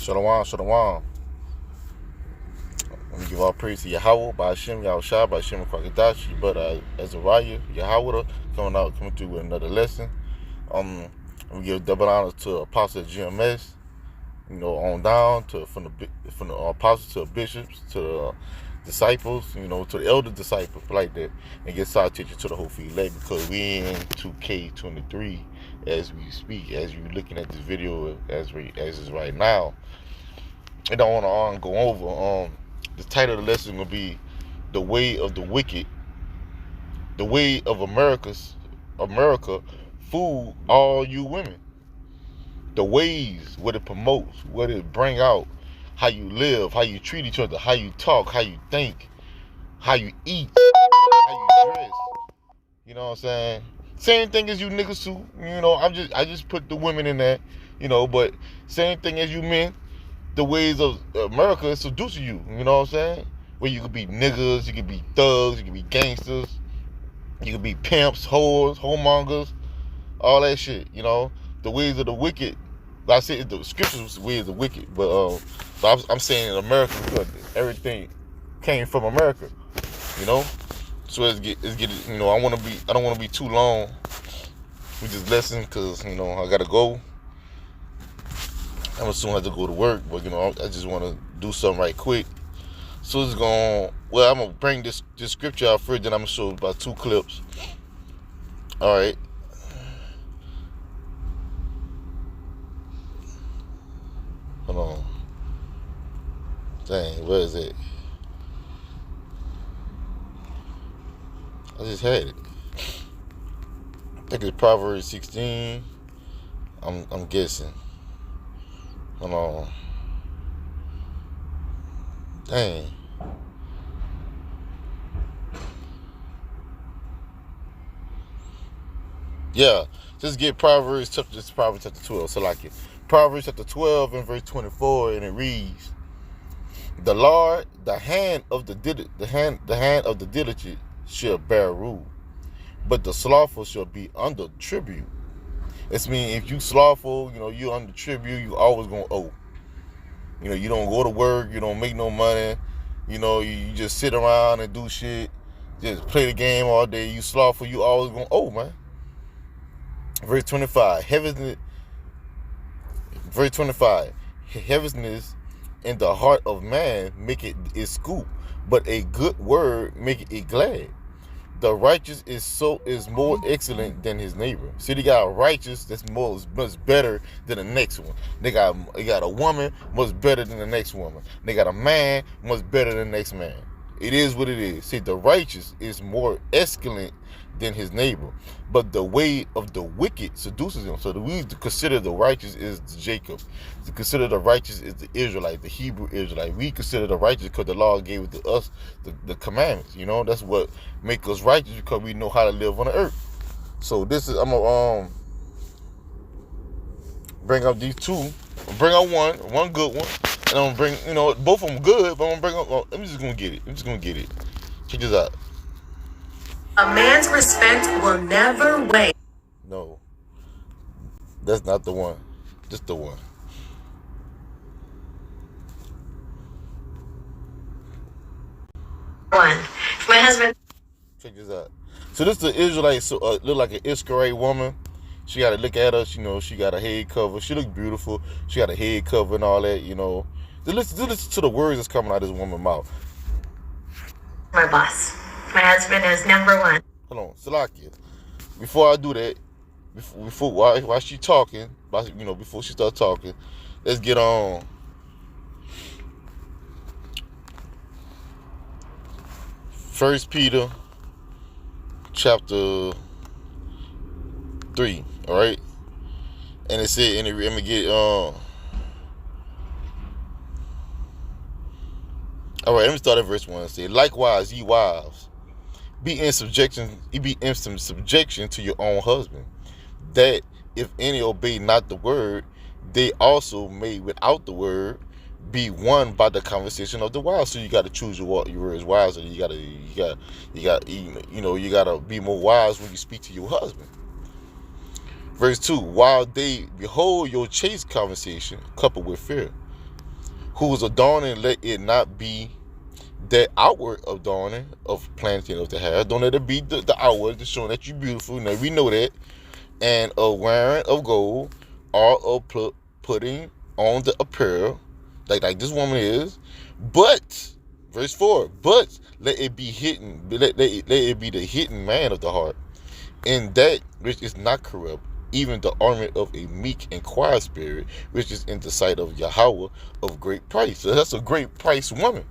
Shalom, shalom. Let me give all praise to Yahweh, by Hashem, Yahushua, by Hashem, Kwakadashi, but Azariah, Yahweh, coming through with another lesson. We give double honor to Apostle GMS, on down from the apostles to the bishops to the disciples, to the elder disciples like that, and get side attention to the whole field because we in 2K23 as we speak, as you're looking at this video as is right now. I don't want to go over. The title of the lesson will be "The Way of the Wicked." The way of America, fool all you women. The ways, what it promotes, what it bring out, how you live, how you treat each other, how you talk, how you think, how you eat, how you dress. You know what I'm saying? Same thing as you niggas too. I just put the women in there. But same thing as you men. The ways of America is seducing you. You know what I'm saying? Where you could be niggas, you could be thugs, you could be gangsters, you could be pimps, whores, homongers, all that shit. The ways of the wicked. I said the scriptures ways of the wicked, but so I'm saying in America because everything came from America. So let's get I don't want to be too long with this lesson because I gotta go. I'm gonna soon have to go to work, but I just want to do something right quick. So I'm gonna bring this scripture out first, then I'm gonna show about 2 clips. All right. Hold on. Dang, where is it? I just had it. I think it's Proverbs 16. I'm guessing. Hold on. Dang. Yeah. Just get Proverbs chapter 12. So like it. Proverbs chapter 12 and verse 24, and it reads, "The Lord, the hand of the diligent shall bear rule, but the slothful shall be under tribute." It's mean if you slothful, you under tribute, you always gonna owe. You don't go to work, you don't make no money, you just sit around and do shit, just play the game all day. You slothful, you always gonna owe, man. Verse 25, heaviness in the heart of man make it scoop, but a good word make it glad. The righteous is more excellent than his neighbor. See, they got a righteous that's much better than the next one. They got a woman much better than the next woman. They got a man much better than the next man. It is what it is. See, the righteous is more excellent than his neighbor, but the way of the wicked seduces him. So we consider the righteous is Jacob. To consider the righteous is the Israelite, the Hebrew Israelite. We consider the righteous because the law gave it to us, the commandments. That's what make us righteous, because we know how to live on the earth. So I'm gonna bring up these 2. Bring out one good one, and I'm gonna bring both of them good, but I'm gonna bring up. I'm just gonna get it. Check this out. A man's respect will never wane. No, that's not the one. Just the one. My husband. Check this out. So this the Israelite. So look like an Israelite woman. She got to look at her. She got a head cover. She look beautiful. She got a head cover and all that. Listen to the words that's coming out of this woman's mouth. My boss. My husband is number 1. Hold on, Salakia. Before I do that, while she talking, before she start talking, let's get on. First Peter, chapter 3. All right, and it said, let me get All right, let me start at verse 1. It said, "Likewise, ye wives, be in subjection to your own husband, that if any obey not the word, they also may without the word be won by the conversation of the wise." So you got to choose your words wisely. You gotta be more wise when you speak to your husband. Verse 2, "While they behold your chaste conversation coupled with fear." whose adorning let it not be that outward adorning of planting of the hair. Don't let it be the outward, just showing that you're beautiful. Now we know that. And a wearing of gold, or of putting on the apparel, like this woman is. But, verse 4, but let it be hidden, let it be the hidden man of the heart, in that which is not corrupt, even the ornament of a meek and quiet spirit, which is in the sight of Yahweh of great price. So that's a great price woman.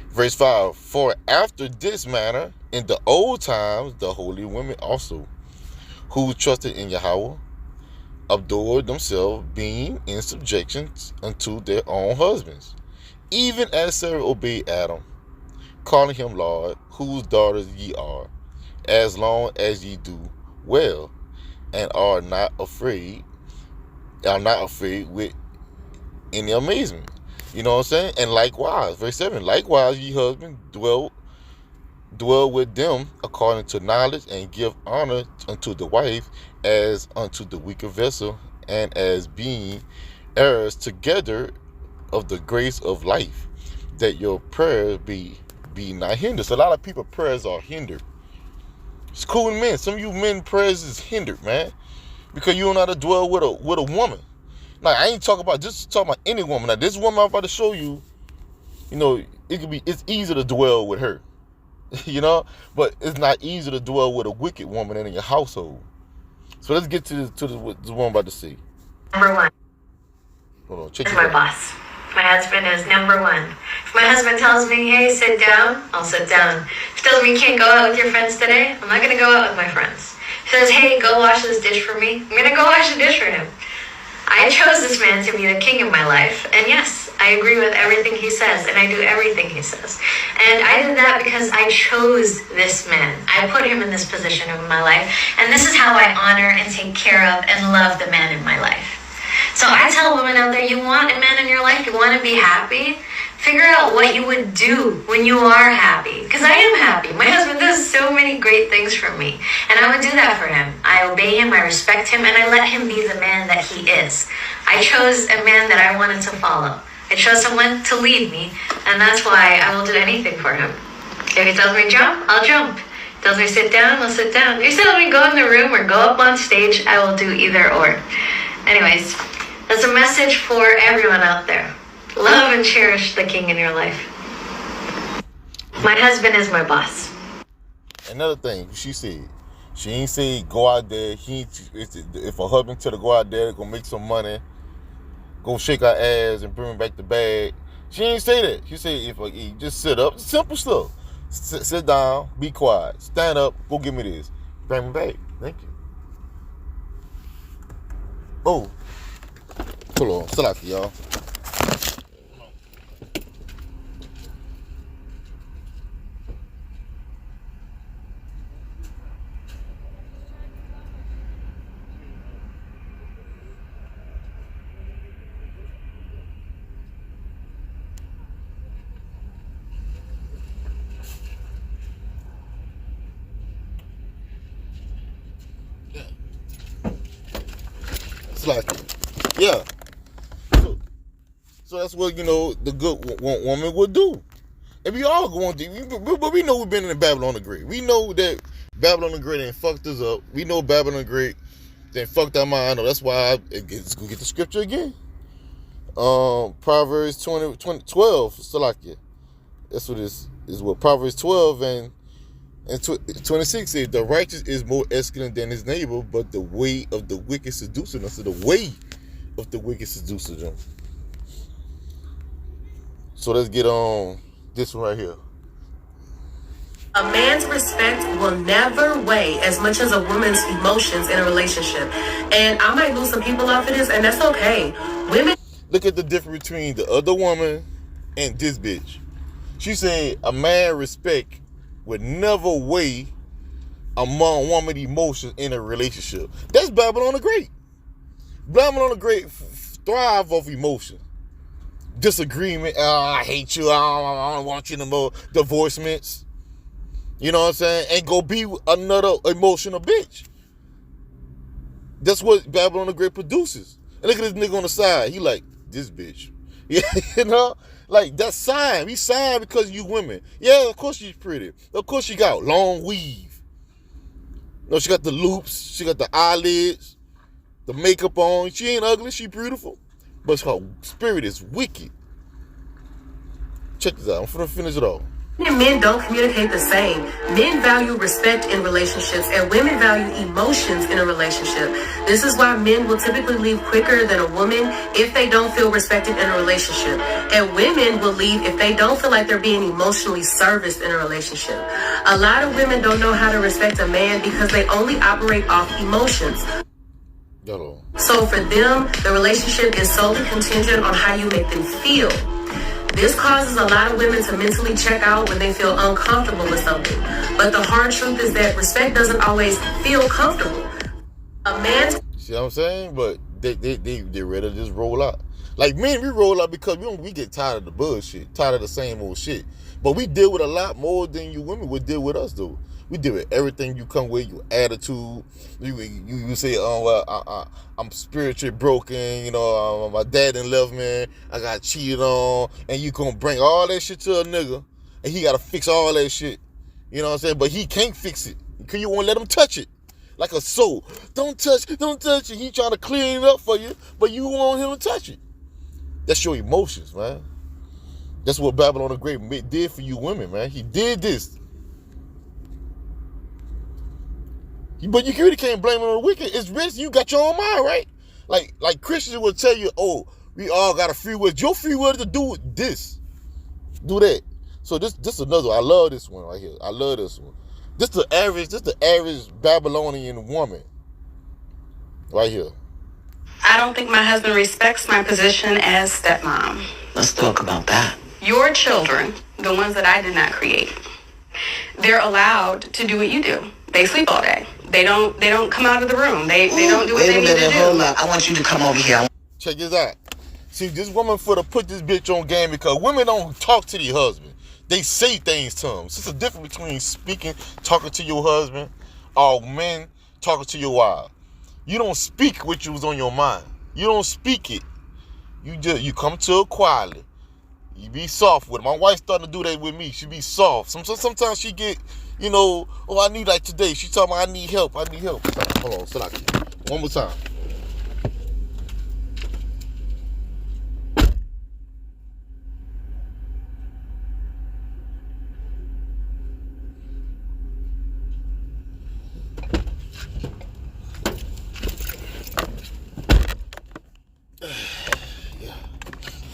Verse 5, for after this manner, in the old times, the holy women also, who trusted in Yahweh, adored themselves, being in subjection unto their own husbands, even as Sarah obeyed Adam, calling him Lord, whose daughters ye are, as long as ye do well, and are not afraid with any amazement. You know what I'm saying? And likewise, verse 7, likewise ye husbands dwell with them according to knowledge, and give honor unto the wife as unto the weaker vessel, and as being heirs together of the grace of life, that your prayers be not hindered. So a lot of people prayers are hindered. It's cool men. Some of you men prayers is hindered, man, because you don't know how to dwell with a woman. Now I ain't talking about any woman. Now this woman I'm about to show you, it's easy to dwell with her. But it's not easy to dwell with a wicked woman in your household. So let's get to the one I'm about to see. Number one. Hold on, check Is it my out. boss. My husband is number one. If my husband tells me, hey, sit down, I'll sit down. If he tells me you can't go out with your friends today, I'm not going to go out with my friends. If he says, hey, go wash this dish for me, I'm going to go wash the dish for him. I chose this man to be the king of my life, and yes, I agree with everything he says, and I do everything he says. And I did that because I chose this man. I put him in this position in my life, and this is how I honor and take care of and love the man in my life. So I tell women out there, you want a man in your life, you want to be happy, figure out what you would do when you are happy. Because I am happy. My husband does so many great things for me. And I would do that for him. I obey him, I respect him, and I let him be the man that he is. I chose a man that I wanted to follow. I chose someone to lead me, and that's why I will do anything for him. If he tells me jump, I'll jump. If he tells me sit down, I'll sit down. If he tells me go in the room or go up on stage, I will do either or. Anyways, that's a message for everyone out there. Love and cherish the king in your life. My husband is my boss. Another thing she said, she ain't say go out there. If a husband tell her to go out there, go make some money, go shake her ass and bring back the bag. She ain't say that. She said if you just sit up, simple stuff. Sit down, be quiet, stand up, go give me this, bring me back. Thank you. Oh, hold on, Salaki, y'all. Salaki. Yeah. So that's what, the good woman would do. And we all going through, but we know we've been in Babylon the Great. We know that Babylon the Great ain't fucked us up. We know Babylon the Great then fucked our mind. I know that's why let's go get the scripture again. Proverbs 12, Salakia. That's what is what Proverbs 12 and 26 says, the righteous is more excellent than his neighbor, but the way of the wicked seduces them. So the way of the wicked seduces them. So let's get on this one right here. A man's respect will never weigh as much as a woman's emotions in a relationship. And I might lose some people off of this, and that's okay. Women... Look at the difference between the other woman and this bitch. She said a man respect would never weigh among woman emotions in a relationship. That's Babylon the Great. Babylon the Great thrive off emotion. Disagreement, I hate you, I don't want you no more, divorcements, you know what I'm saying, and go be another emotional bitch. That's what Babylon the Great produces. And look at this nigga on the side, he like, this bitch. Yeah, you know, like that's sign. We sign because you women. Yeah, of course she's pretty. Of course she got long weave. No, she got the loops. She got the eyelids, the makeup on. She ain't ugly. She beautiful, but her spirit is wicked. Check this out. I'm finna finish it off. And men don't communicate the same. Men value respect in relationships, and women value emotions in a relationship. This is why men will typically leave quicker than a woman if they don't feel respected in a relationship. And women will leave if they don't feel like they're being emotionally serviced in a relationship. A lot of women don't know how to respect a man because they only operate off emotions. Hello. So for them, the relationship is solely contingent on how you make them feel. This causes a lot of women to mentally check out when they feel uncomfortable with something. But the hard truth is that respect doesn't always feel comfortable. A man... See what I'm saying? But they ready to just roll out. Like men, we roll out because we get tired of the bullshit, tired of the same old shit. But we deal with a lot more than you women would deal with us, though. We deal with everything you come with, your attitude. You say, oh, well, I'm spiritually broken. You know, my dad didn't love me. I got cheated on. And you gonna bring all that shit to a nigga. And he gotta fix all that shit. You know what I'm saying? But he can't fix it because you won't let him touch it. Like a soul. Don't touch it. He trying to clean it up for you, but you want him to touch it. That's your emotions, man. That's what Babylon the Great did for you women, man. He did this. But you really can't blame him on the wicked. It's rich. You got your own mind, right? Like Christians will tell you, oh, we all got a free will. Your free will to do this. Do that. So this is another one. I love this one right here. I love this one. This the average Babylonian woman. Right here. I don't think my husband respects my position as stepmom. Let's talk about that. Your children, the ones that I did not create, they're allowed to do what you do. They sleep all day. They don't come out of the room. They don't do what they need to do. Wait a minute, hold up. I want you to come over here. Check this out. See, this woman for to put this bitch on game because women don't talk to their husband. They say things to them. It's a difference between talking to your husband, or men talking to your wife. You don't speak what was on your mind. You don't speak it. You come to it quietly. You be soft with it. My wife starting to do that with me. She be soft. Sometimes she get, oh, I need like today. She talking about I need help. Hold on, stop. One more time.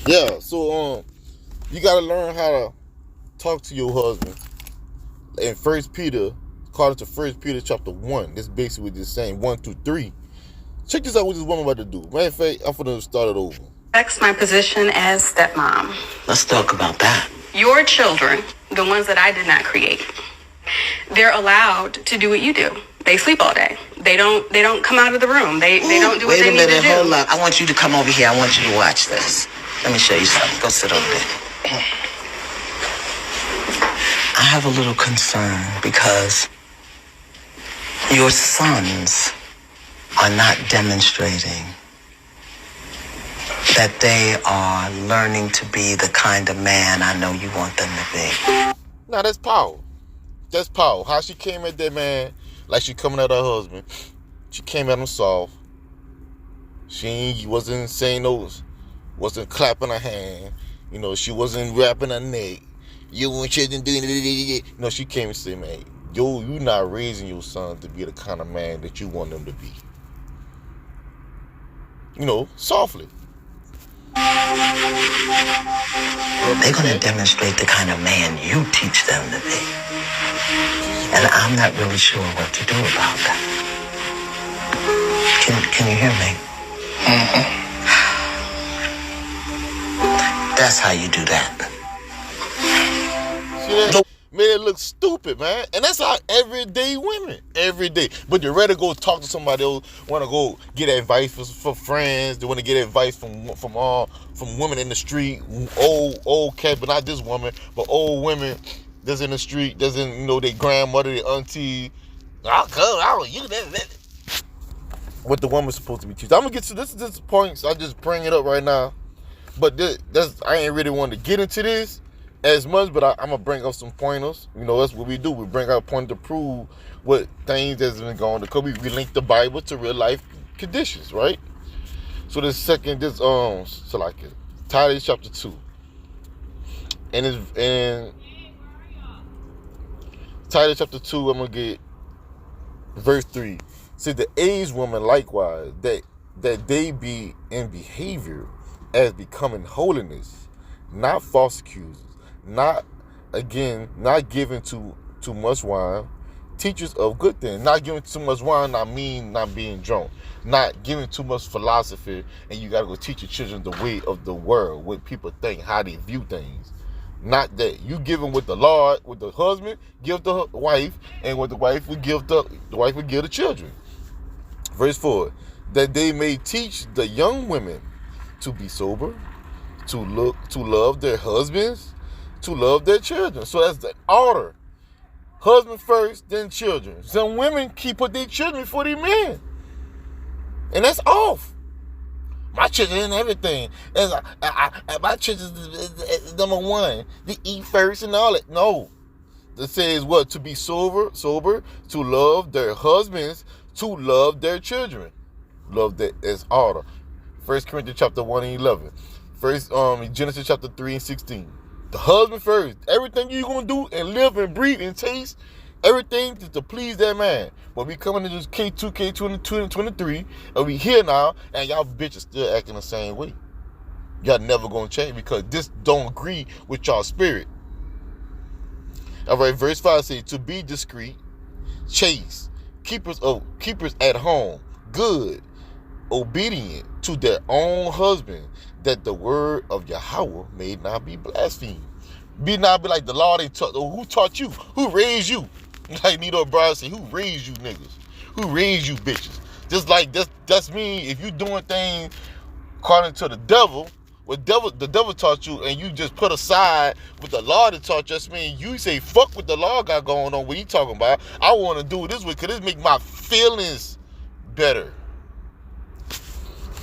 Yeah, so you gotta learn how to talk to your husband. In 1 Peter, according to 1 Peter chapter 1, this basically just saying 1 through 3. Check this out what this woman about to do. Matter of fact, I'm gonna start it over. Respects my position as stepmom. Let's talk about that. Your children, the ones that I did not create, they're allowed to do what you do. They sleep all day. They don't come out of the room. They don't do what they need to do. Wait a minute, hold up. I want you to come over here. I want you to watch this. Let me show you something. Go sit over there. I have a little concern because your sons are not demonstrating that they are learning to be the kind of man I know you want them to be. Now that's power. That's power. How she came at that man like she coming at her husband. She came at him soft. She wasn't saying those. Wasn't clapping her hand. She wasn't wrapping her neck. You want children doing it. No, she came and said, man, you're not raising your son to be the kind of man that you want them to be. Softly. They're going to demonstrate the kind of man you teach them to be. And I'm not really sure what to do about that. Can you hear me? Mm-hmm. That's how you do that. See that? Made it look stupid, man. And that's how everyday women, every day. But they're ready to go talk to somebody else, want to go get advice for friends. They want to get advice from women in the street, old cat, but not this woman, but old women that's in the street, that's in, their grandmother, their auntie. What the woman's supposed to be teaching. I'm going to get to this point, so I just bring it up right now. But that's I ain't really want to get into this as much, but I'm gonna bring up some pointers. You know, that's what we do. We bring out pointers to prove what things that's been going on. Because we link the Bible to real life conditions, right? So so like Titus chapter 2, and Titus chapter 2, I'm gonna get verse 3. See, the aged woman likewise, that they be in behavior as becoming holiness, not false accusers, not given too much wine, teachers of good things. Not giving too much wine, I mean not being drunk, not giving too much philosophy, and you gotta go teach your children the way of the world, what people think, how they view things. Not that you give them with the Lord, with the husband, give the wife, and what the wife would give the children. Verse 4, that they may teach the young women to be sober, to love their husbands, to love their children. So that's the order. Husband first, then children. Some women put their children before their men. And that's off. My children and everything. My children is number one. They eat first and all that. No. It says what? To be sober, to love their husbands, to love their children. Love that as order. 1 Corinthians chapter 1 and 11. Genesis chapter 3 and 16. The husband first. Everything you're going to do and live and breathe and taste, everything to please that man. But we coming into this K2, K22, and 23, and we here now, and y'all bitches still acting the same way. Y'all never going to change because this don't agree with y'all spirit. All right, verse 5 says, to be discreet, chaste, keepers at home, good, obedient to their own husband, that the word of Yahweh may not be blasphemed. Be like the Lord ain't taught. Who taught you? Who raised you? Like Nito Bryan said, who raised you niggas? Who raised you bitches? Just like that's me. If you doing things according to the devil, the devil taught you, and you just put aside what the Lord had taught you, just mean you say fuck what the Lord got going on. What he talking about? I want to do it this way because this make my feelings better.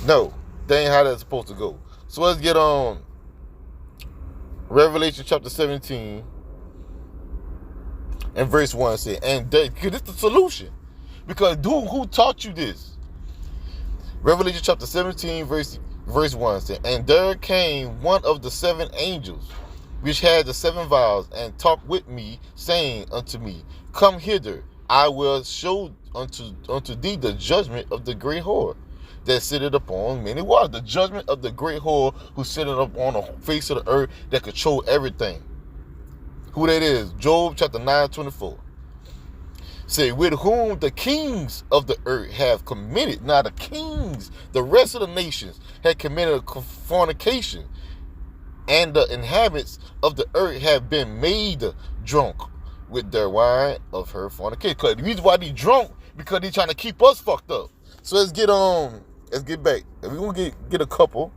No, that ain't how that's supposed to go. So let's get on Revelation chapter 17 and verse 1 say, and this is the solution. Because who taught you this? Revelation chapter 17 verse 1 say, and there came one of the 7 angels, which had the 7 vials, and talked with me, saying unto me, come hither, I will show unto thee the judgment of the great whore, that sitteth upon many waters. The judgment of the great whore who sitteth upon the face of the earth, that control everything. Who that is? Job chapter 9:24. Say, with whom the kings of the earth have committed. Now the kings, the rest of the nations, had committed fornication, and the inhabitants of the earth have been made drunk with their wine of her fornication. Because the reason why they drunk, because they trying to keep us fucked up. So let's get back. We're going to get a couple,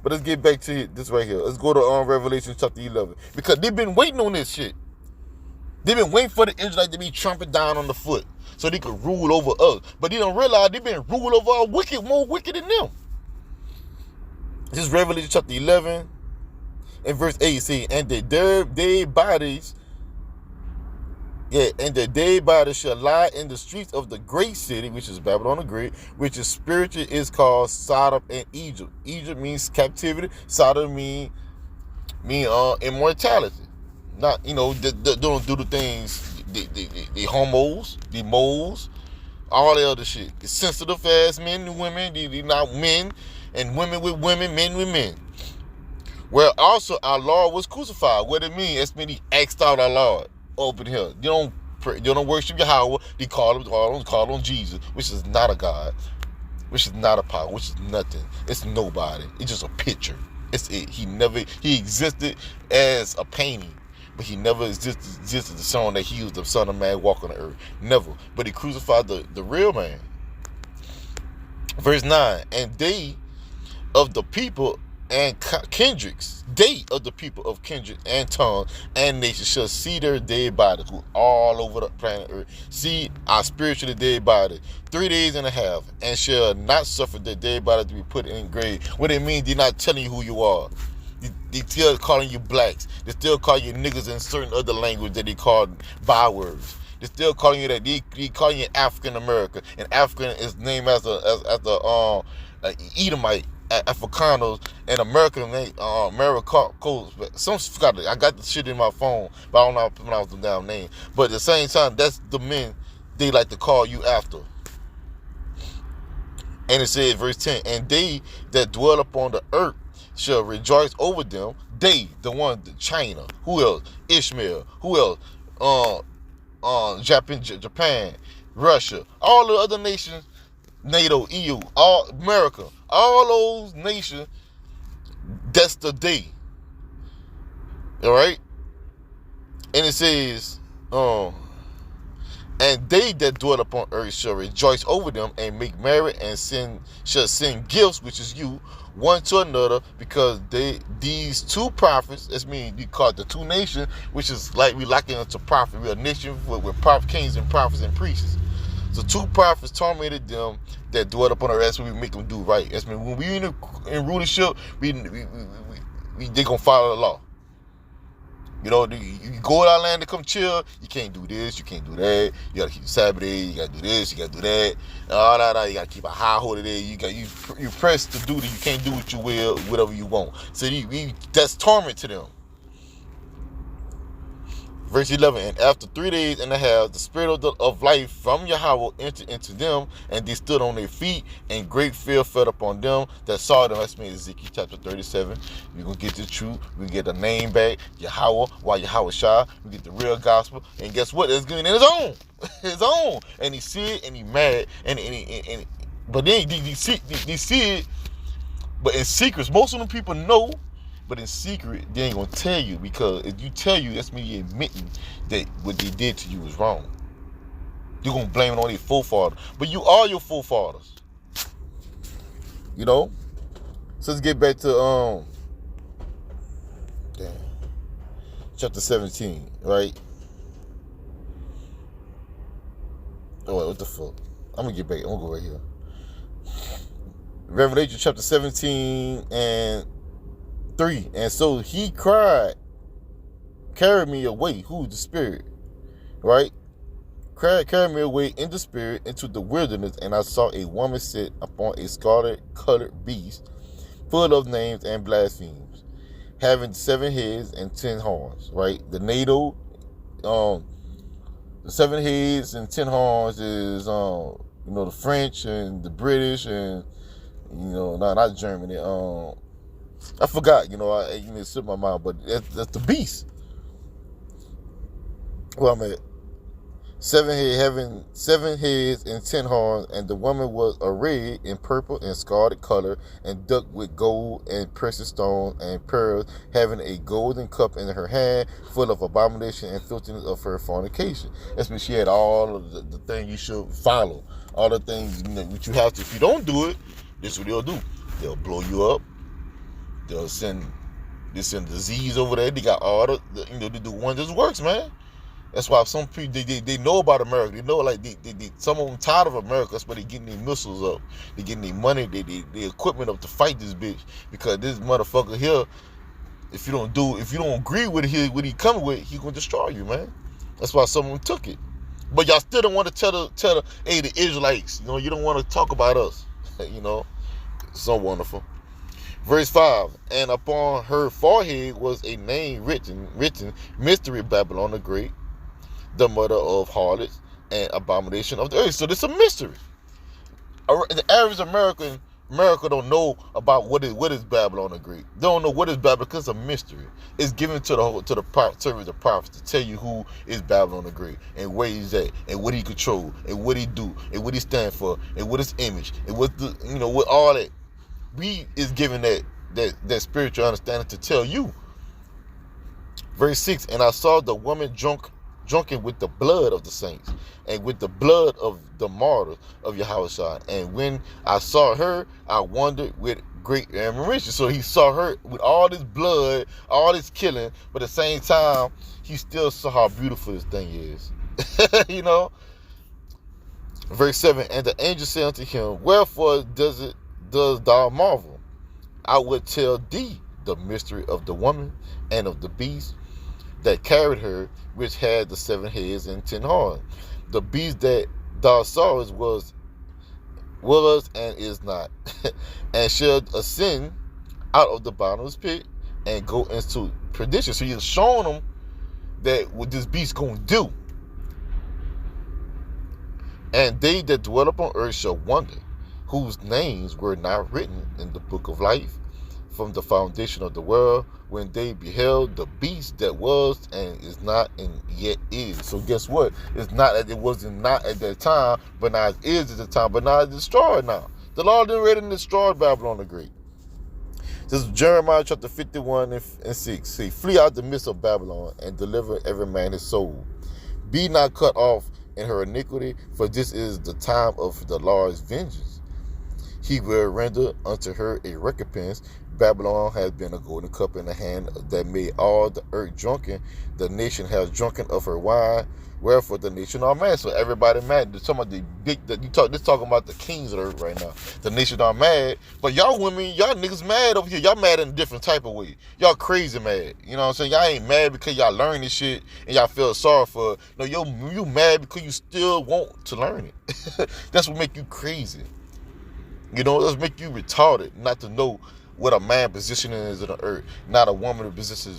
but let's get back to this right here. Let's go to Revelation chapter 11. Because they've been waiting on this shit. They've been waiting for the Israelites to be trumped down on the foot so they could rule over us. But they don't realize they've been ruled over more wicked than them. This is Revelation chapter 11 and verse 8 saying, and their dead bodies shall lie in the streets of the great city, which is Babylon the Great, which is spiritual, is called Sodom and Egypt. Egypt means captivity. Sodom mean immortality. Not, they don't do the things, the homos, the moles, all the other shit. The sensitive ass men and women, they not men, and women with women, men with men. Where also our Lord was crucified. What it means? It's mean he asked out our Lord. Open here. You don't worship Yahweh. They call on Jesus, which is not a God, which is not a power, which is nothing. It's nobody. It's just a picture. It's it. He existed as a painting, but he never existed the song that he was the Son of Man walking the earth. Never. But he crucified the real man. Verse 9, and they of the people and kindreds, they of the people of kindred and tongue and nation shall see their dead bodies who all over the planet earth. See our spiritually dead bodies 3 days and a half, and shall not suffer their dead body to be put in grave. What it means, they're not telling you who you are. They still calling you blacks. They still call you niggas in certain other language that they call bywords. They still calling you that. They calling you African American, and African is named as a Edomite. Africanos and American name, Americans. Some forgot it. I got the shit in my phone, but I don't know how to pronounce the damn name. But at the same time, that's the men they like to call you after. And it says, verse 10, and they that dwell upon the earth shall rejoice over them. They, the one, China. Who else? Ishmael. Who else? Japan, Russia, all the other nations, NATO, EU, all America, all those nations. That's the day. All right. And it says, and they that dwell upon earth shall rejoice over them and make merry and shall send gifts, which is you, one to another, because these two prophets, that's mean you call it the two nations, which is like we liken it to prophet. We're a nation with kings and prophets and priests. So two prophets tormented them that dwell upon earth. That's what we make them do right. That's mean when we in rulership, they gonna follow the law. You know, you go to our land to come chill, you can't do this, you can't do that. You gotta keep the Sabbath day, you gotta do this, you gotta do that. All that, you gotta keep a high holy day. You pressed to do that, you can't do what you will, whatever you want. So that's torment to them. Verse 11, and after 3 days and a half, the spirit of life from Yahweh entered into them, and they stood on their feet, and great fear fell upon them that saw them. That's me, Ezekiel chapter 37. We're going to get the truth. We get the name back, Yahweh, while Yahweh Shah. We get the real gospel. And guess what? It's getting in his own. His own. And he see it, and he mad. But then they see it, but in secrets. Most of them people know. But in secret, they ain't gonna tell you, because if you tell you, that's me you admitting that what they did to you was wrong. You're gonna blame it on their forefathers. But you are your forefathers. You know? So let's get back to chapter 17, right? Oh wait, what the fuck? I'm gonna get back. I'm gonna go right here. Revelation chapter 17 and 3. And so he cried, carry me away. Who's the spirit? Right? Carry me away in the spirit into the wilderness, and I saw a woman sit upon a scarlet colored beast, full of names and blasphemies, having 7 heads and 10 horns. Right? The NATO, the 7 heads and 10 horns is the French and the British and not Germany. I forgot, it slipped my mind, but that's the beast. Well, I'm at having 7 heads and 10 horns, and the woman was arrayed in purple and scarlet color, and decked with gold and precious stones and pearls, having a golden cup in her hand, full of abomination and filthiness of her fornication. That's when she had all of the things you should follow, all the things that you have to. If you don't do it, this is what they'll do. They'll blow you up. They'll send disease over there. They got all the one that works, man. That's why some people they know about America. They know, like they some of them tired of America. That's why they getting their missiles up. They getting their money, the equipment up to fight this bitch. Because this motherfucker here, if you don't agree with what he coming with, he gonna destroy you, man. That's why some of them took it. But y'all still don't want to tell the Israelites. You don't want to talk about us. So wonderful. Verse 5, and upon her forehead was a name written, Mystery Babylon the Great, the mother of harlots and abomination of the earth. So this is a mystery. The average America don't know about what is Babylon the Great. They don't know what is Babylon because it's a mystery. It's given to the prophets to tell you who is Babylon the Great and where he's at and what he control and what he do and what he stand for and what his image and what what all that. We is given that spiritual understanding to tell you. Verse 6, and I saw the woman drunk drunken with the blood of the saints and with the blood of the martyrs of Yahushua. And when I saw her, I wondered with great admiration. So he saw her with all this blood, all this killing, but at the same time, he still saw how beautiful this thing is. You know? Verse 7, and the angel said unto him, wherefore does thou marvel? I will tell thee the mystery of the woman and of the beast that carried her, which had the 7 heads and 10 horns. The beast that thou sawest was and is not, and shall ascend out of the bottomless pit and go into perdition. So he's showing them that what this beast gonna do. And they that dwell upon earth shall wonder, whose names were not written in the book of life from the foundation of the world, when they beheld the beast that was and is not and yet is. So guess what? It's not that it wasn't not at that time, but now it is at the time, but now it's destroyed now. The Lord already destroyed Babylon the Great. This is Jeremiah chapter 51 and 6. Say, flee out the midst of Babylon and deliver every man his soul. Be not cut off in her iniquity, for this is the time of the Lord's vengeance. He will render unto her a recompense. Babylon has been a golden cup in the hand that made all the earth drunken. The nation has drunken of her wine, wherefore the nation are mad. So everybody mad. They're talking about the big. This talking about the kings of the earth right now. The nation are mad, but y'all women, y'all niggas mad over here. Y'all mad in a different type of way. Y'all crazy mad. You know what I'm saying? Y'all ain't mad because y'all learn this shit and y'all feel sorry for it. No, you mad because you still want to learn it. That's what make you crazy. You know, that's make you retarded not to know what a man positioning is in the earth, not a woman positioning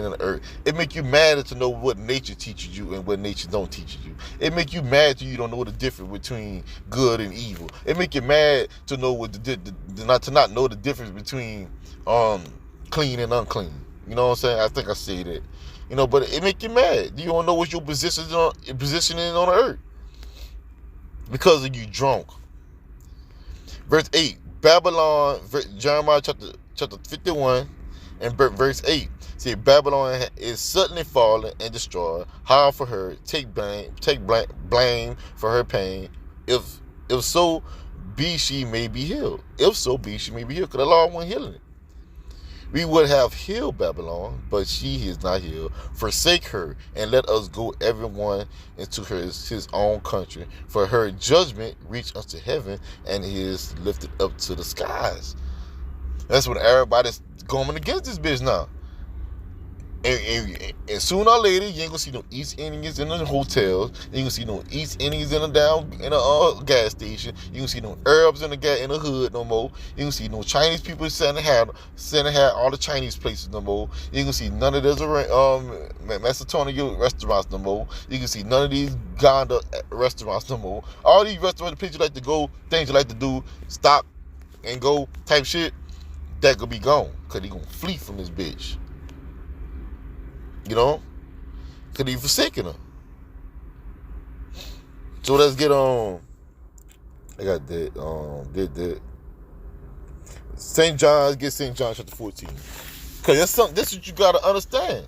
in the earth. It make you mad to know what nature teaches you and what nature don't teach you. It make you mad that you don't know the difference between good and evil. It make you mad to know what not know the difference between clean and unclean. You know what I'm saying? I think I said it. You know, but it make you mad. You don't know what your positioning on the earth because of you drunk. Verse 8. Babylon, Jeremiah chapter 51 and verse 8. See, Babylon is suddenly fallen and destroyed. Howl for her, take blame for her pain. If so be she may be healed. If so be she may be healed. Because the Lord wasn't healing it. We would have healed Babylon, but she is not healed. Forsake her, and let us go everyone into his own country. For her judgment reached unto heaven, and is lifted up to the skies. That's when everybody's going against this bitch now. And sooner or later, you ain't gonna see no East Indians in the hotels. You ain't gonna see no East Indians in a gas station. You ain't gonna see no Arabs in the hood no more. You ain't gonna see no Chinese people sitting had all the Chinese places no more. You ain't gonna see none of those Macedonia restaurants no more. You can see none of these Gonda restaurants no more. All these restaurants, the places you like to go, things you like to do, stop and go type shit, that could be gone. Cause they gonna flee from this bitch. You know? Could he forsaken her? So let's get on. I got that. Did that. St. John, get St. John chapter 14. Because that's something, this is what you gotta understand.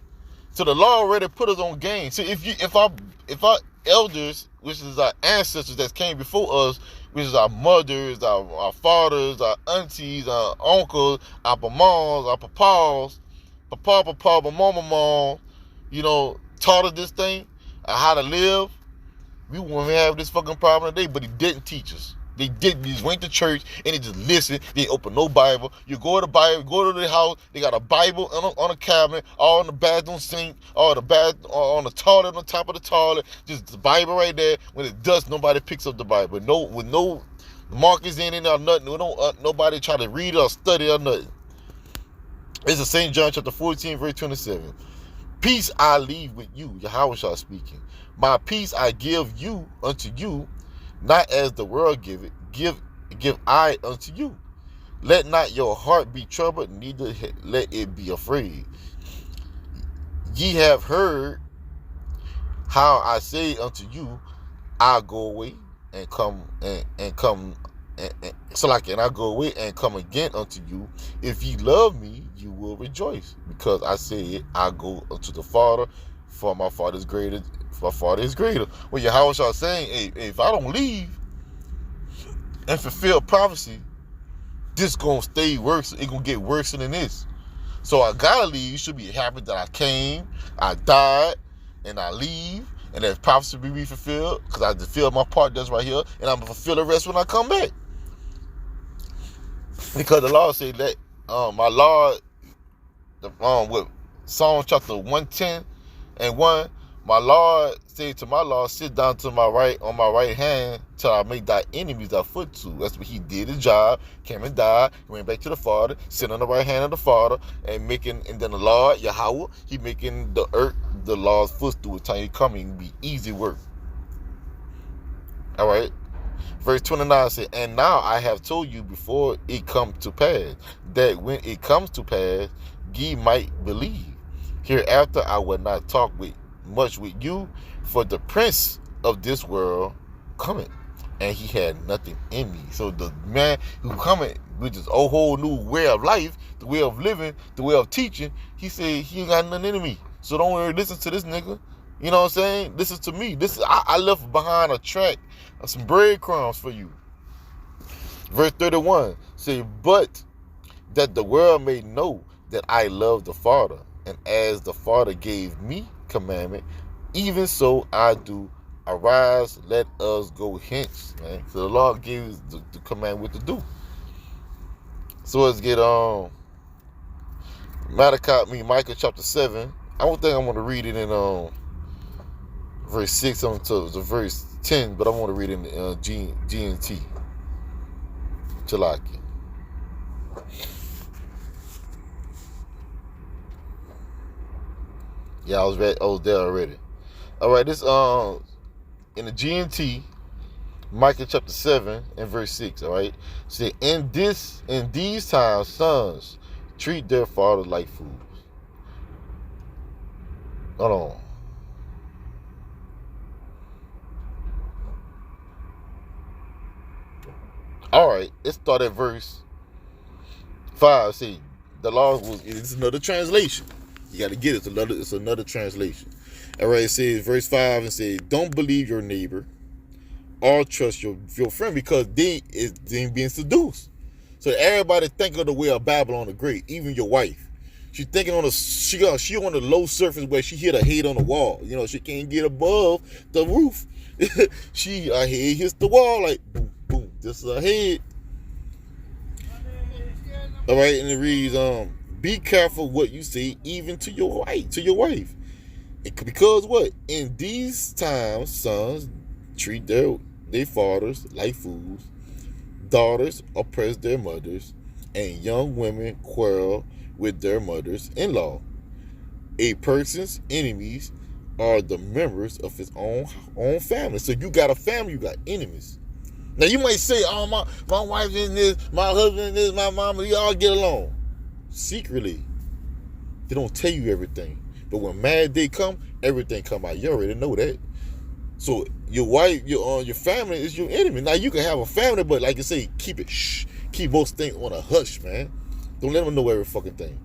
So the law already put us on game. So if our elders, which is our ancestors that came before us, which is our mothers, our fathers, our aunties, our uncles, our moms, our papas, papa, mama, you know, taught us this thing, how to live, we wouldn't have this fucking problem today, but he didn't teach us. They just went to church and they just listened. They open no Bible. You go to the Bible, go to the house, they got a Bible on a cabinet, all in the bathroom sink, or on the toilet, on top of the toilet, just the Bible right there. When it dust, nobody picks up the Bible. With no markers in it or nothing. Nobody try to read or study or nothing. It's in St. John chapter 14, verse 27. Peace I leave with you, Yahushua speaking. My peace I give you unto you, not as the world give it, give I unto you. Let not your heart be troubled, neither let it be afraid. Ye have heard how I say unto you, I go away and come and come. And I go away and come again unto you. If ye love me, you will rejoice, because I said I go unto the Father, for my Father is greater. My Father is greater. Well, Yahweh Shah saying, hey, if I don't leave and fulfill prophecy, this gonna stay worse. It gonna get worse than this. So I gotta leave. You should be happy that I came, I died, and I leave, and that prophecy will be fulfilled, because I fulfilled my part that's right here, and I'm gonna fulfill the rest when I come back. Because the Lord said that my Lord, with Psalm chapter 110 and 1, my Lord said to my Lord, sit down to my right, on my right hand, till I make thy enemies thy footstool. That's what he did his job, came and died, went back to the Father, sit on the right hand of the Father, and then the Lord, Yahweh, he making the earth the Lord's footstool. With time he coming, be easy work. All right. Verse 29 said, and now I have told you before it come to pass, that when it comes to pass, ye might believe. Hereafter I will not talk much with you, for the prince of this world cometh, and he had nothing in me. So the man who cometh with this whole new way of life, the way of living, the way of teaching, he said he ain't got nothing in me. So don't worry, listen to this nigga. You know what I'm saying? Listen to me. I left behind a track of some breadcrumbs for you. Verse 31 say, but that the world may know that I love the Father, and as the Father gave me commandment, even so I do. Arise, let us go hence, man. So the Lord gave us the command what to do. So let's get Micah chapter 7. I don't think I'm going to read it in verse 6 to verse 10, but I want to read it in G&T. Chalaki. Yeah, I was there already. All right, this in the G&T, Micah chapter 7 and verse 6. All right, say in these times, sons treat their fathers like fools. Hold on. All right, let's start at verse 5. See, the law it's another translation. You got to get it. It's another translation. All right, it says verse 5 and says, don't believe your neighbor or trust your friend, because they being seduced. So everybody think of the way of Babylon the Great, even your wife. She's thinking she on the low surface where she hit her head on the wall. You know, she can't get above the roof. Her head hits the wall like boom, boom. This is her head. All right, and it reads, be careful what you say, even to your wife. Because what? In these times, sons treat their fathers like fools, daughters oppress their mothers, and young women quarrel with their mothers-in-law. A person's enemies are the members of his own family. So you got a family, you got enemies. Now you might say, oh, my wife is this, my husband is this, my mama, we all get along. Secretly, they don't tell you everything. But when mad day come, everything come out. You already know that. So your wife, your family is your enemy. Now you can have a family, but like I say, keep it keep most things on a hush, man. Don't let them know every fucking thing.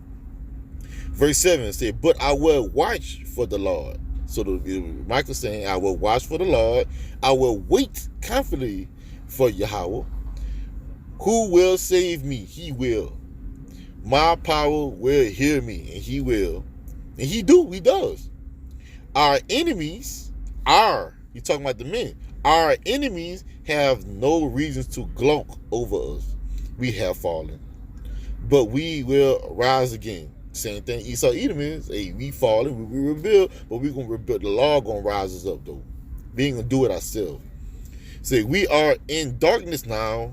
Verse 7 said, but I will watch for the Lord. So Michael saying, I will watch for the Lord. I will wait confidently for Yahweh. Who will save me? He will. My power will hear me, and he will. And he does. Our enemies you're talking about the men. Our enemies have no reasons to gloat over us. We have fallen, but we will rise again. Same thing Esau Edom is. Hey, we fallen, we rebuild, but we're going to rebuild. The law going to rise us up, though. We ain't going to do it ourselves. Say, we are in darkness now,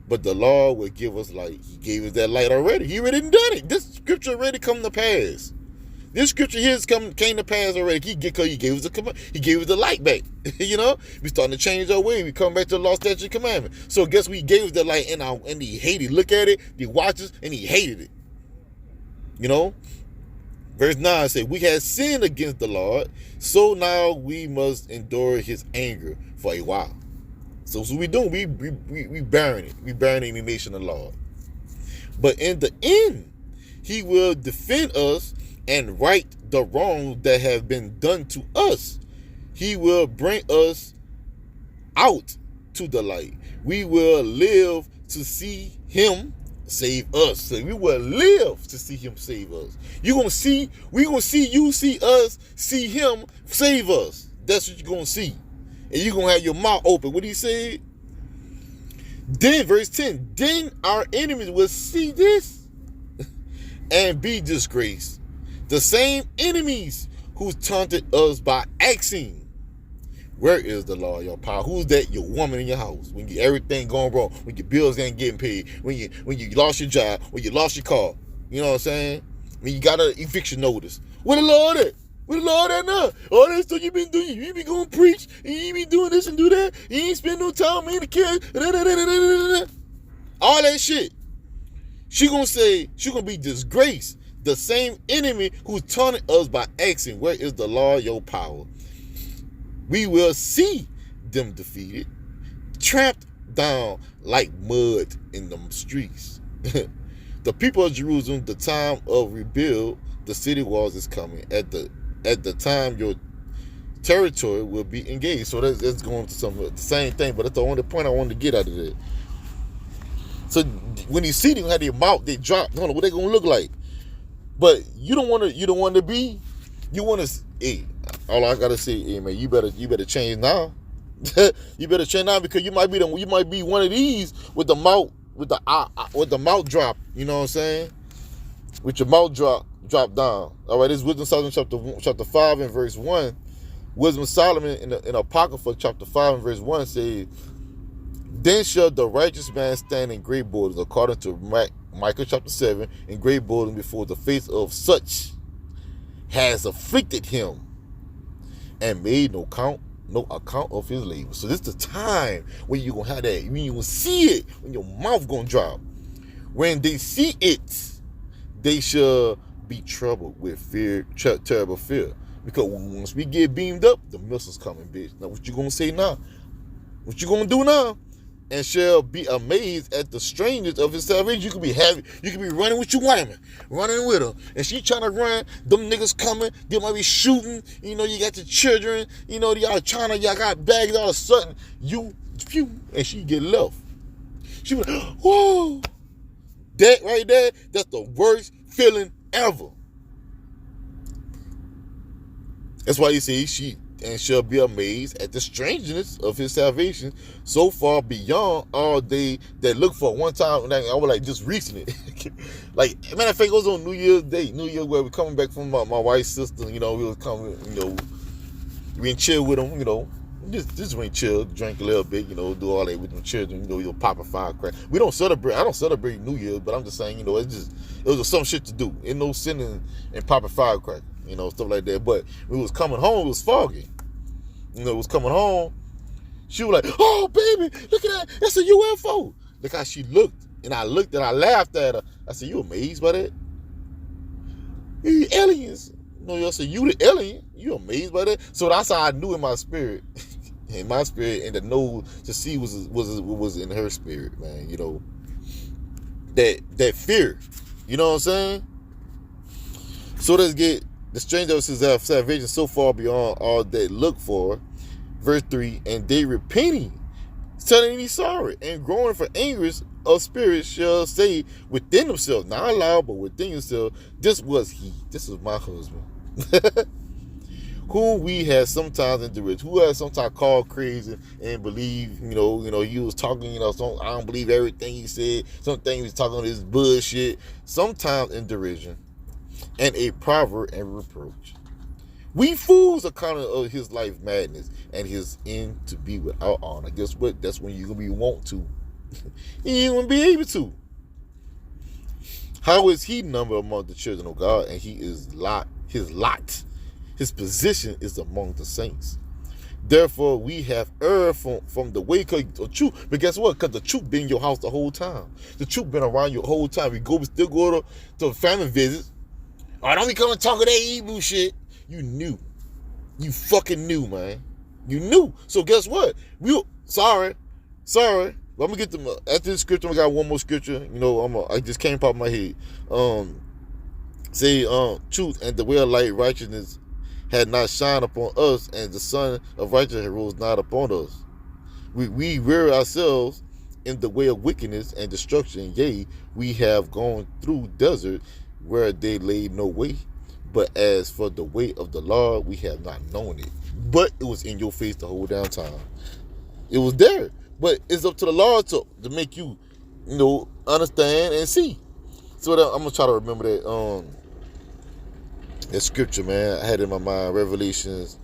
but the Lord will give us light. He gave us that light already. He already done it. This scripture already come to pass. This scripture here came to pass already. He gave us the light back. You know, we starting to change our way. We come back to the law, statute, and commandment. So guess we gave us the light, and he hated. Look at it. He watched us, and he hated it. You know, verse 9 says, we have sinned against the Lord, so now we must endure his anger for a while. So what we doing? We bearing it. We bearing the nation of the Lord. But in the end, he will defend us and right the wrong that have been done to us. He will bring us out to the light. We will live to see him save us. So we will live to see him save us. We gonna see you see us, see him save us. That's what you're gonna see. And you're gonna have your mouth open. What he said? Then, verse 10, then our enemies will see this and be disgraced. The same enemies who taunted us by asking, where is the law of your power? Who's that? Your woman in your house. When everything going wrong, when your bills ain't getting paid, when you lost your job, when you lost your car. You know what I'm saying? When you got an eviction notice. Where the Lord at? Where the Lord at now? All that stuff you been doing. You been going to preach, and you been doing this and do that. You ain't spend no time in the kids. All that shit. She gonna say, she gonna be disgraced. The same enemy who taunted us by asking, where is the law of your power? We will see them defeated, tramped down like mud in the streets. The people of Jerusalem, the time of rebuild the city walls is coming. At the time your territory will be engaged. So that's going to the same thing, but that's the only point I wanted to get out of it. So when you see them have their mouth, they drop. I don't know what they gonna look like. But you don't want to be. You want to. Hey, all I gotta say, hey man, you better change now. You better change now, because you might be one of these with the mouth drop. You know what I'm saying? With your mouth drop down. All right, this is Wisdom Solomon chapter 5 and verse 1. Wisdom Solomon in Apocrypha chapter 5 and verse 1 says, then shall the righteous man stand in great boldness, according to Micah chapter 7, in great boldness before the face of such has afflicted him and made no account of his labor. So this is the time when you're going to have that, when you will see it, when your mouth going to drop. When they see it, they shall be troubled with fear, terrible fear. Because once we get beamed up, the missiles coming, bitch. Now what you going to say now? What you going to do now? And shall be amazed at the strangeness of his salvation. You could be running with your woman, running with her, and she trying to run. Them niggas coming, they might be shooting. You know, you got your children. You know, y'all got bags. All of a sudden, and she get left. She went, whoa, that right there. That's the worst feeling ever. That's why you see she. And shall be amazed at the strangeness of his salvation, so far beyond all they that look for. One time, I was like just reaching it. Like, matter of fact, it was on New Year's Day, where we coming back from my wife's sister. You know, we was coming. You know, we chill with them. You know, just went chill, drink a little bit. You know, do all that with them children. You know, you'll pop a firecracker. We don't celebrate. I don't celebrate New Year's, but I'm just saying. You know, it was some shit to do. Ain't no sin in popping firecracker. You know, stuff like that. But when we was coming home, it was foggy. You know, it was coming home. She was like, oh, baby, look at that. That's a UFO. Look how she looked. And I looked and I laughed at her. I said, you amazed by that? You aliens. No, I said, you the alien. You amazed by that? So that's how I knew in my spirit. In my spirit, and the know to see was in her spirit, man. You know, that fear. You know what I'm saying? So let's get the stranger of his salvation so far beyond all they look for. Verse 3, and they repenting, telling me sorry, and growing for anguish of spirit shall say within themselves, not aloud, but within yourself, this was he, this is my husband. Who we had sometimes endured, who had sometimes called crazy and believe, you know, he was talking, I don't believe everything he said. Some things he was talking this bullshit, sometimes in derision, and a proverb and reproach. We fools are kind of his life madness and his end to be without honor. Guess what? That's when you're going to be want to. You ain't going to be able to. How is he numbered among the children of God? And he is his position is among the saints. Therefore, we have erred from the way of truth. But guess what? Because the truth been in your house the whole time. The truth been around you the whole time. We still go to family visits. Oh, don't be coming talking that Hebrew shit. You knew. You fucking knew, man. You knew. So guess what? Sorry. But I'm gonna get them after this scripture. I got one more scripture. You know, I just came pop my head. Say, truth and the way of light, righteousness had not shined upon us, and the sun of righteousness rose not upon us. We rear ourselves in the way of wickedness and destruction. Yea, we have gone through desert where they laid no way. But as for the way of the Lord, we have not known it. But it was in your face the whole damn time. It was there. But it's up to the Lord to make you, understand and see. So I'm gonna try to remember that scripture, man. I had it in my mind, Revelations.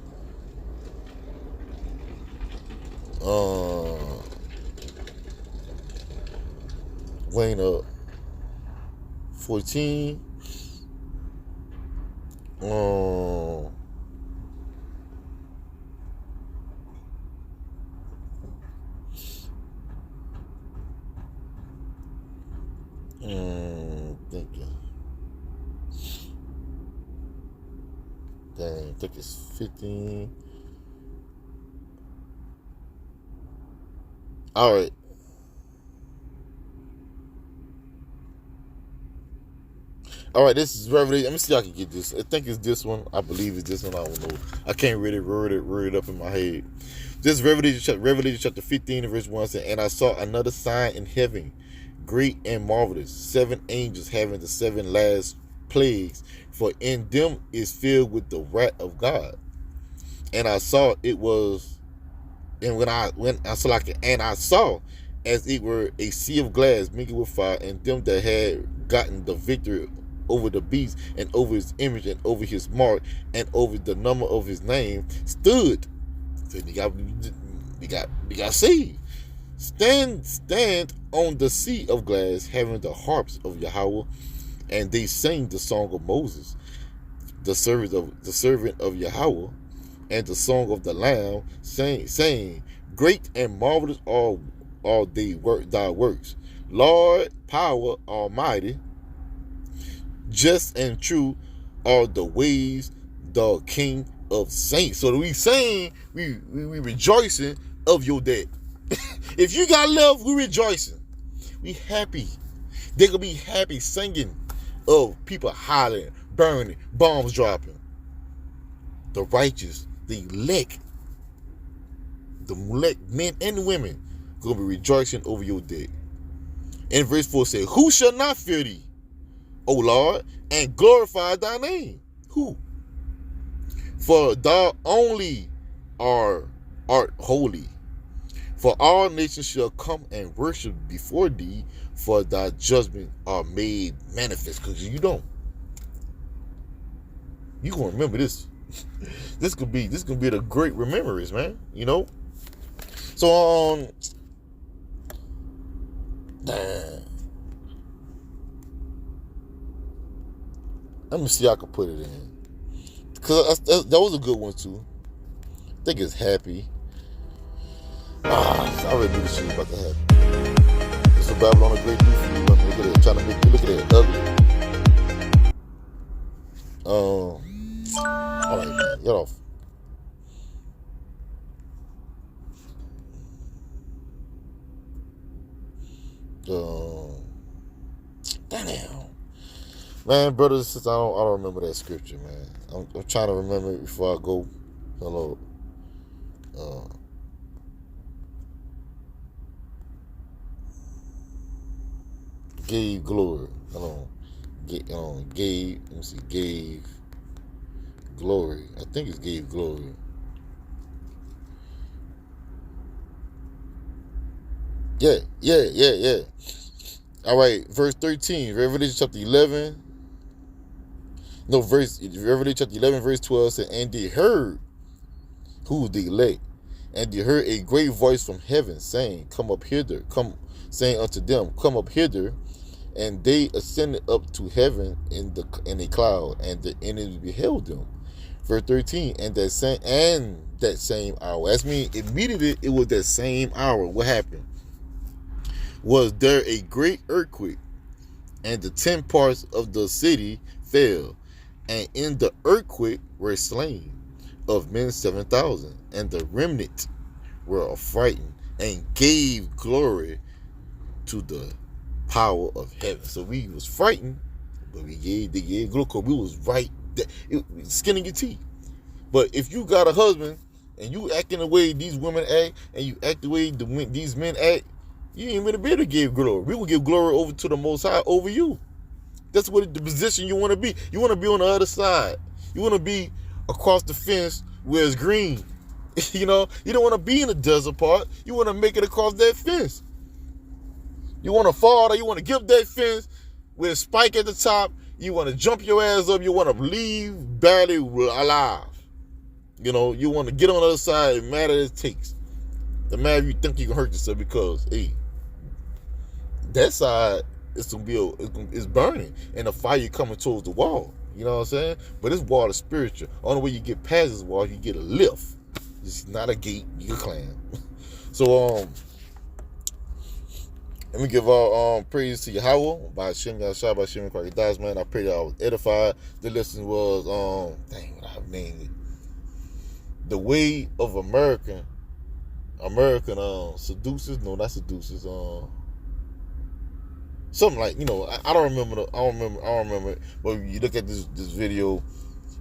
Wayne up 14. Thinking. Dang, I think it's 15. All right. All right, this is Revelation. Let me see if I can get this. I think it's this one. I believe it's this one. I don't know. I can't really word it up in my head. This is Revelation chapter 15 and verse 1 says, "And I saw another sign in heaven, great and marvelous, 7 angels having the 7 last plagues, for in them is filled with the wrath of God. And I saw it was, and I saw as it were a sea of glass mingled with fire, and them that had gotten the victory over the beast and over his image and over his mark and over the number of his name stood." So they got saved. Stand on the sea of glass, having the harps of Yahweh, and they sang the song of Moses, the servant of Yahweh, and the song of the Lamb, saying, "Great and marvelous are thy works, Lord, power almighty. Just and true are the ways, the King of saints." So we saying, we rejoicing of your dead. If you got love, we rejoicing. We happy. They gonna be happy singing of people hollering, burning, bombs dropping. The righteous, the elect men and women, gonna be rejoicing over your dead. And verse 4 says, "Who shall not fear thee, O Lord, and glorify thy name?" Who? "For thou only art holy. For all nations shall come and worship before thee, for thy judgments are made manifest." Because you don't. You gonna remember this. This could be the great remembrance, man. So let me see how I can put it in. Because that was a good one, too. I think it's happy. I already knew this shit was about to happen. It's a Babylon a great do for you. Look at it. Trying to make you look at it ugly. Alright, man. Get off. Damn. Man, brothers and sisters, I don't remember that scripture, man. I'm trying to remember it before I go. Hello. Gave glory. Hold on. Gave. Let me see. Gave glory. I think it's gave glory. Yeah. All right. Verse 13. Revelation chapter 11. No, Revelation chapter 11, verse 12 said, "And they heard," who the elect, "and they heard a great voice from heaven saying, Come up hither, saying unto them, Come up hither. And they ascended up to heaven in a cloud, and the enemies beheld them." Verse 13, and that same hour. That's mean immediately it was that same hour. What happened? Was there a great earthquake, and the 10 parts of the city fell, and in the earthquake were slain of men 7,000, and the remnant were affrighted, and gave glory to the power of heaven. So we was frightened, But they gave glucose. We was right there, skin in your teeth. But if you got a husband and you acting the way these women act, and you act the way these men act, you ain't gonna be able to give glory. We will give glory over to the Most High over you. That's what the position you want to be. You want to be on the other side. You want to be across the fence where it's green. You know, you don't want to be in the desert part. You want to make it across that fence. You want to fall, or you want to give that fence with a spike at the top. You want to jump your ass up. You want to leave barely alive. You know, you want to get on the other side, no matter it takes. No matter if you think you can hurt yourself, because, hey, that side is it's burning, and the fire coming towards the wall. You know what I'm saying? But this wall is spiritual. Only way you get past this wall, you get a lift. It's not a gate you can climb. So let me give all praise to Yahweh by Hashem Yahshua by Hashem Kwakadas, man. I pray that I was edified. The lesson was what I named it. The Way of American seducers. No, not seducers. Something like, you know, I don't remember it. But if you look at this video,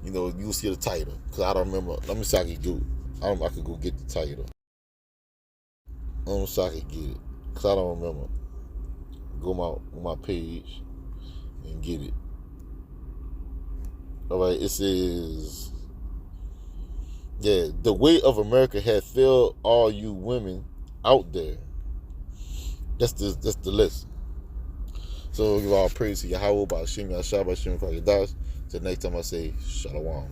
you know, you'll see the title. Because I don't remember. Let me see if I can go. I could go get the title. I don't know if I can get it. Because I don't remember. Go on my page and get it. Alright, it says, yeah, the way of America has failed all you women out there. That's the lesson. So give all praise to Yahweh by Hashem Yahshua by Hashem Kwakadas. Till next time I say Shalom.